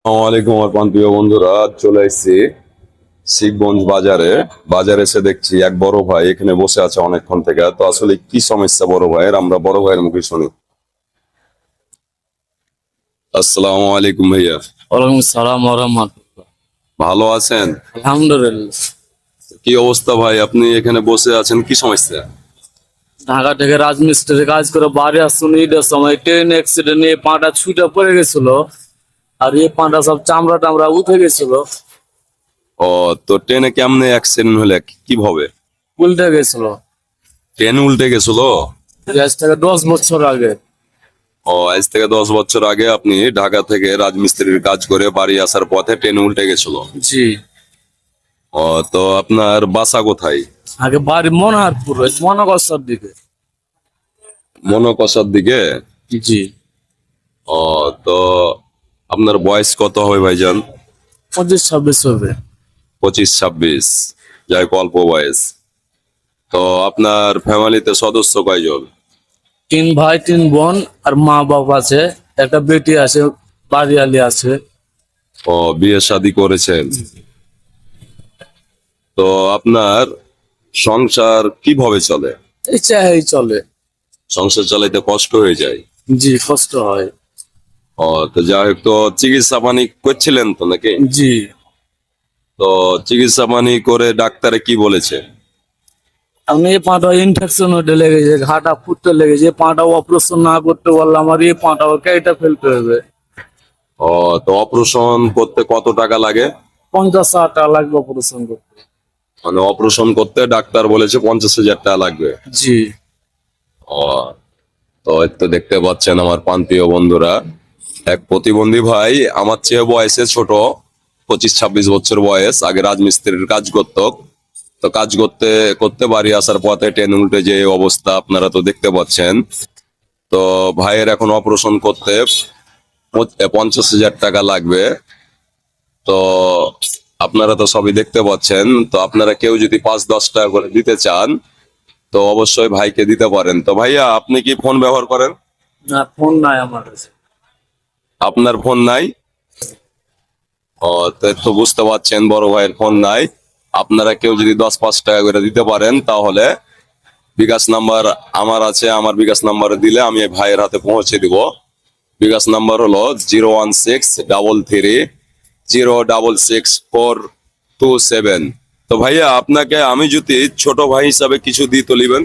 আসসালামু আলাইকুম আমার প্রিয় বন্ধুরা, চলে এসেছি শিবগঞ্জ বাজারে। বাজারে এসে দেখছি এক বড় ভাই এখানে বসে আছে অনেকক্ষণ থেকে। তো আসলে কি সমস্যা বড় ভাইয়ের, আমরা বড় ভাইয়ের মুখে শুনি। আসসালামু আলাইকুম ভাইয়া, ওয়ালাইকুম সালাম ওয়া রাহমাতুল্লাহ। ভালো আছেন? আলহামদুলিল্লাহ। কি অবস্থা ভাই, আপনি এখানে বসে আছেন, কি সমস্যা? ঢাকা থেকে রাজমিস্ত্রি কাজ করে বাড়ি আসুন, ঈদের সময় ট্রেন অ্যাক্সিডেন্ট নিয়ে পাটা ছুটে পড়ে গেছিল, আর এই পাটা সব চামড়া টামড়া উঠে গেছিল, ও, তো ট্রেনে কেমনে অ্যাক্সিডেন্ট হলে, কিভাবে? উল্টে গেছিল। ট্রেন উল্টে গেছিল? আজ থেকে 10 বছর আগে। ও, আজ থেকে 10 বছর আগে আপনি ঢাকা থেকে রাজমিস্ত্রির কাজ করে বাড়ি আসার পথে ট্রেন উল্টে গেছিল। জি। ও, তো আপনার বাসা কোথায়? আগে বাড়ি মনোহরপুর, মনোকসার দিকে। মনোকষার দিকে? জি। ও, তো আপনার বয়স কত হবে ভাইজান? 25-26 হবে। 25-26, যাই হোক অল্প বয়স। তো আপনার ফ্যামিলিতে সদস্য কয়জন? 3 ভাই 3 বোন, আর মা বাপ আছে, একটা বেটি আছে, বাড়িয়ালি আছে। ও, বিয়ে শাদী করেছেন? তো আপনার সংসার কিভাবে চলে? এই চাই চলে। সংসার চালাইতে কষ্ট হয়ে যায়? জি, কষ্ট হয়। ও, তো যাই হোক, তো চিকিৎসা পানি করছিলেন তো নাকি? জি। তো চিকিৎসা পানি করে ডাক্তারে কি বলেছে? আমি এই পাটা ইনফেকশন হতে লেগেছে, ঘাটা ফুটতে লেগেছে, পাটা অপারেশন না করতে পারলে আমার এই পাটা কেটে ফেলতে হবে। ও, তো অপারেশন করতে কত টাকা লাগে? 50,000 টাকা লাগবে অপারেশন করতে। মানে অপারেশন করতে ডাক্তার বলেছে 50,000 টাকা লাগবে? জি। ও, তো এই তো দেখতে পাচ্ছেন আমার প্রান্তীয় বন্ধুরা, এক প্রতিবন্ধী ভাই আমার চেয়ে বয়সে ছোট, 25-26 বছর বয়স, আগে রাজমিস্ত্রির কাজ করত। তো কাজ করতে করতে বাড়ি আসার পথে ট্রেন উল্টে যে অবস্থা আপনারা তো দেখতে পাচ্ছেন। তো ভাইয়ের এখন অপারেশন করতে 50,000 টাকা লাগবে। তো আপনারা তো সবই দেখতে পাচ্ছেন, তো আপনারা কেউ যদি 5-10 টাকা করে দিতে চান তো অবশ্যই ভাইকে দিতে পারেন। তো ভাইয়া, আপনি কি ফোন ব্যবহার করেন? না, ফোন নাই আমার কাছে। আপনার ফোন নাই? ও, তো বুঝতে পারছেন বড় ভাইয়ের ফোন নাই। আপনারা কেউ যদি 10-5 টাকা করে দিতে পারেন তাহলে বিকাশ নাম্বার আমার আছে, আমার বিকাশ নাম্বারে দিলে আমি ভাইয়ের হাতে পৌঁছে দিব। বিকাশ নাম্বার হলো 01633066427। তো ভাইয়া, আপনাকে আমি যদি ছোট ভাই হিসাবে কিছু দিই তো নিবেন?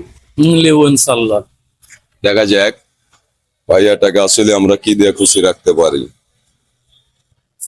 লিও ইনশাল্লাহ। দেখা যাক ভাইয়াটাকে আসলে আমরা কি দিয়ে খুশি রাখতে পারি।